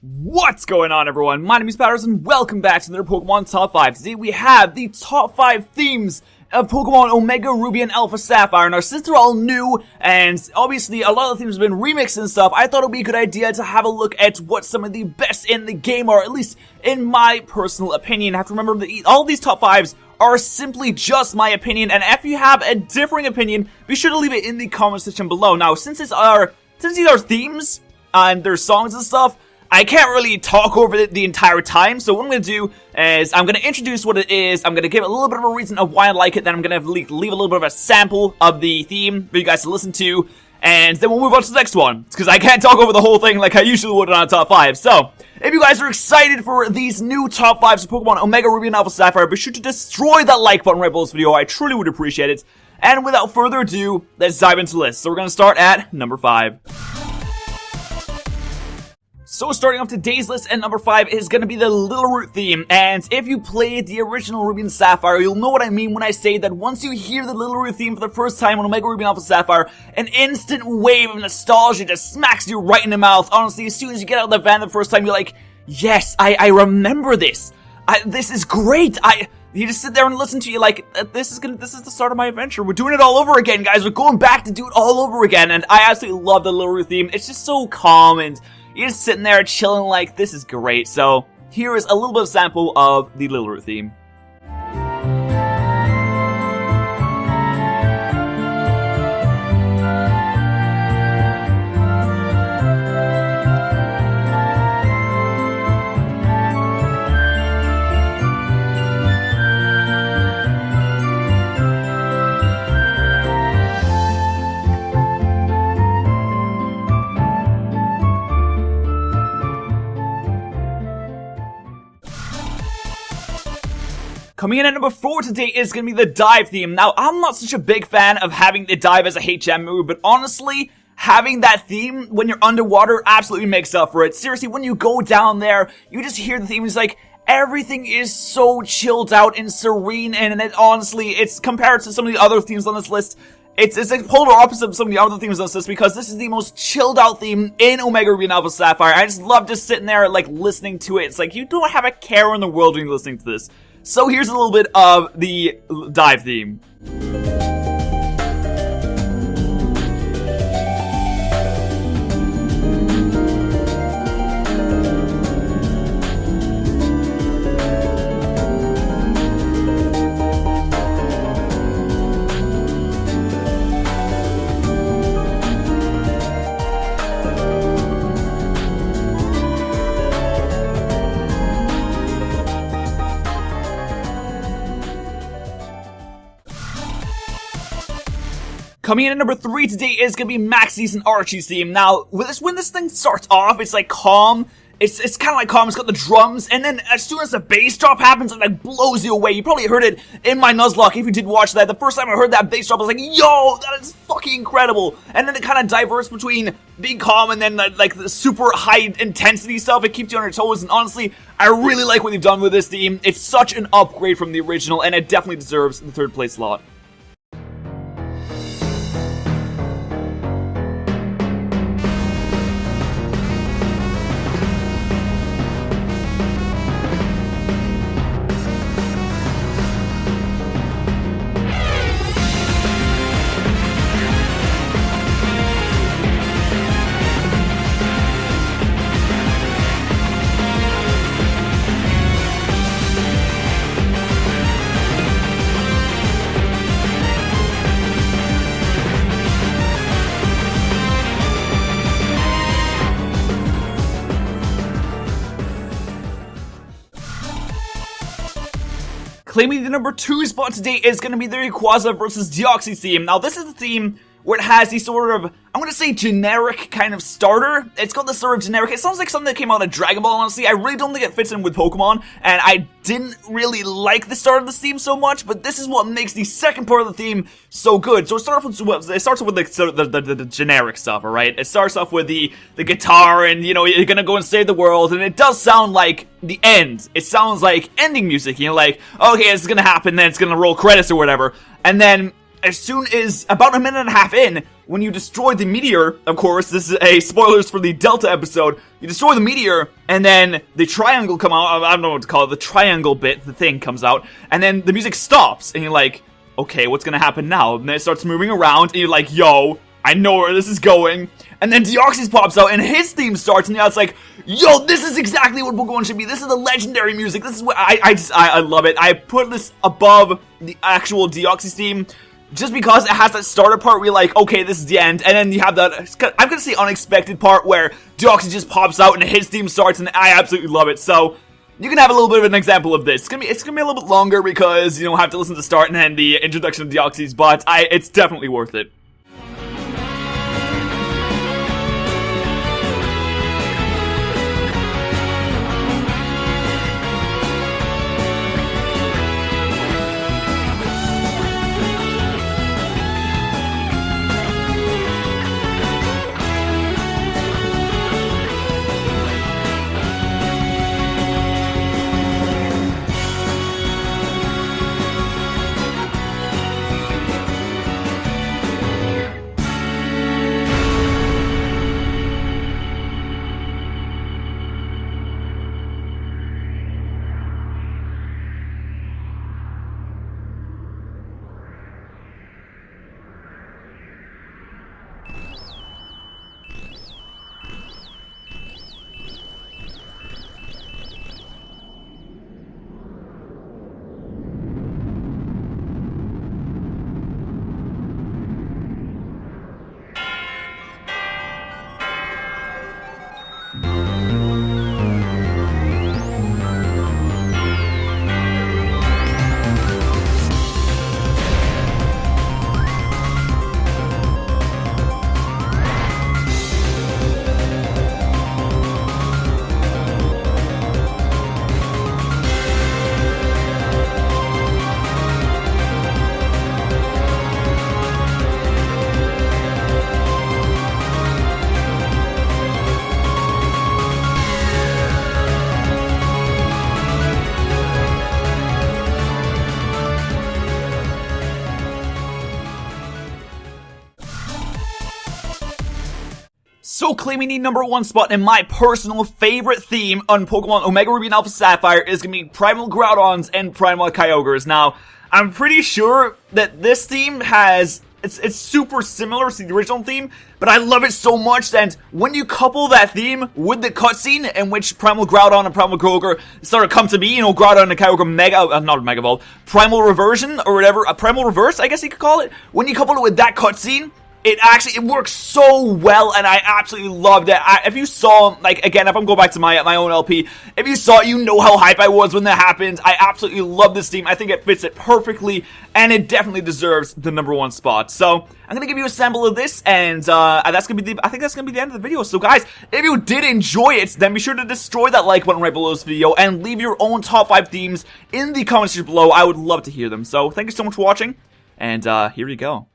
What's going on, everyone? My name is Patterson, and welcome back to another Pokemon Top 5. Today we have the Top 5 themes of Pokemon Omega Ruby and Alpha Sapphire. Now, since they're all new, and obviously a lot of the themes have been remixed and stuff, I thought it would be a good idea to have a look at what some of the best in the game are, at least in my personal opinion. I have to remember that all of these Top 5s are simply just my opinion, and if you have a differing opinion, be sure to leave it in the comment section below. Now, since these are themes, and their songs and stuff, I can't really talk over the entire time, so what I'm going to do is I'm going to introduce what it is, I'm going to give it a little bit of a reason of why I like it, then I'm going to leave a little bit of a sample of the theme for you guys to listen to, and then we'll move on to the next one, because I can't talk over the whole thing like I usually would on a Top 5. So, if you guys are excited for these new Top 5s of Pokemon Omega Ruby and Alpha Sapphire, be sure to destroy that like button right below this video, I truly would appreciate it. And without further ado, let's dive into the list. So we're going to start at number 5. So starting off today's list at number 5 is going to be the Little Root theme, and if you played the original Ruby and Sapphire, you'll know what I mean when I say that once you hear the Little Root theme for the first time on Omega Ruby and Alpha Sapphire, an instant wave of nostalgia just smacks you right in the mouth. Honestly, as soon as you get out of the van the first time, you're like, yes, I remember this. This is great. You just sit there and listen to you like, this is the start of my adventure. We're doing it all over again, guys. We're going back to do it all over again, and I absolutely love the Little Root theme. It's just so calm, and you're just sitting there chilling like, this is great. So, here is a little bit of sample of the Little Root theme. Coming in at number 4 today is going to be the Dive theme. Now, I'm not such a big fan of having the Dive as a HM move, but honestly, having that theme when you're underwater absolutely makes up for it. Seriously, when you go down there, you just hear the theme, it's like, everything is so chilled out and serene, and honestly, it's compared to some of the other themes on this list, it's like polar opposite of some of the other themes on this list, because this is the most chilled out theme in Omega Ruby and Alpha Sapphire. I just love just sitting there, like, listening to it. It's like, you don't have a care in the world when you're listening to this. So here's a little bit of the Dive theme. Coming in at number 3 today is going to be Maxi's and Archie's theme. Now, when this thing starts off, it's like calm. It's kind of like calm. It's got the drums, and then as soon as the bass drop happens, it like blows you away. You probably heard it in my Nuzlocke if you did watch that. The first time I heard that bass drop, I was like, yo, that is fucking incredible. And then it kind of diverts between being calm and then like the super high intensity stuff. It keeps you on your toes, and honestly, I really like what they've done with this theme. It's such an upgrade from the original, and it definitely deserves the 3rd place slot. Claiming the number 2 spot today is going to be the Rayquaza versus Deoxys theme. Now, this is the theme where it has the sort of, I'm going to say generic kind of starter. It's got this sort of generic, it sounds like something that came out of Dragon Ball, honestly. I really don't think it fits in with Pokemon, and I didn't really like the start of this theme so much, but this is what makes the second part of the theme so good. So it starts with the generic stuff, alright? It starts off with the guitar, and, you know, you're gonna go and save the world, and it does sound like the end. It sounds like ending music, you know, like, okay, this is gonna happen, then it's gonna roll credits or whatever, and then as soon as about a minute and a half in, when you destroy the meteor, of course, this is a spoilers for the Delta episode, you destroy the meteor, and then the triangle come out, I don't know what to call it, the triangle bit, the thing comes out, and then the music stops, and you're like, okay, what's gonna happen now? And then it starts moving around, and you're like, yo, I know where this is going. And then Deoxys pops out, and his theme starts, and it's like, yo, this is exactly what Pokemon should be. This is the legendary music. This is what I love it. I put this above the actual Deoxys theme, just because it has that starter part where you're like, okay, this is the end. And then you have that, I'm gonna say unexpected part where Deoxys just pops out, and his theme starts, and I absolutely love it. So you can have a little bit of an example of this. It's gonna be a little bit longer because you don't have to listen to the start and then the introduction of Deoxys, but it's definitely worth it. So claiming the #1 spot in my personal favorite theme on Pokemon Omega Ruby and Alpha Sapphire is going to be Primal Groudons and Primal Kyogres. Now, I'm pretty sure that this theme has... It's super similar to the original theme, but I love it so much that when you couple that theme with the cutscene in which Primal Groudon and Primal Kyogre sort of come to be, you know, Groudon and Kyogre not Mega Evolve, Primal Reversion or whatever, a Primal Reverse, I guess you could call it. When you couple it with that cutscene, it works so well, and I absolutely loved it. If you saw, like, again, if I'm going back to my own LP, if you saw it, you know how hype I was when that happened. I absolutely love this theme. I think it fits it perfectly, and it definitely deserves the #1 spot. So, I'm gonna give you a sample of this, and that's gonna be I think that's gonna be the end of the video. So, guys, if you did enjoy it, then be sure to destroy that like button right below this video, and leave your own top 5 themes in the comments below. I would love to hear them. So, thank you so much for watching, and here we go.